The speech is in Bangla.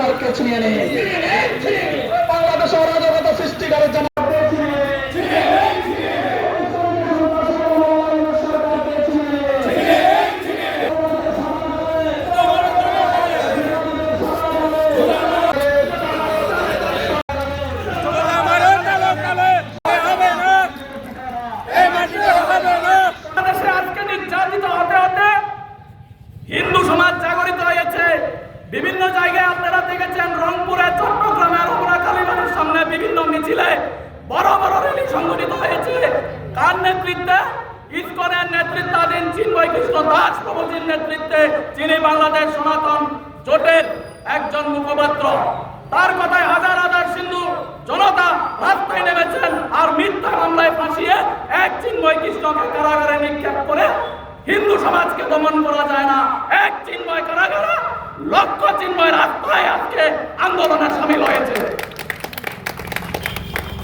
সরকারকে ছিনিয়ে নিয়ে বাংলাদেশে অরাজকতা সৃষ্টি করে হিন্দু সমাজ জাগরিত হয়েছে। বিভিন্ন জায়গায় আপনারা দেখেছেন, রংপুরে, চট্টগ্রামে, রমনা কালীবাড়ির সামনে বিভিন্ন মিছিলে বড় বড় র্যালি সংগঠিত হয়েছে। কার নেতৃত্বে? ইসকনের নেতৃত্বাধীন চিন্ময় কৃষ্ণ দাস প্রভুজির নেতৃত্বে, যিনি বাংলাদেশ সনাতন জোটের একজন মুখপাত্র। তার কথায় হাজার হাজার সিন্ধু জনতা রাস্তায় নেমেছেন, আর মিথ্যা মামলায় ফাঁসিয়ে এক চিন্ময় কৃষ্ণকে কারাগারে নিক্ষেপ করে হিন্দু সমাজকে দমন করা যায় না। এক চিন্ময় কারাগারে লক্ষ চিন্ময় রাস্তায় আজকে আন্দোলনে সামিল হয়েছে।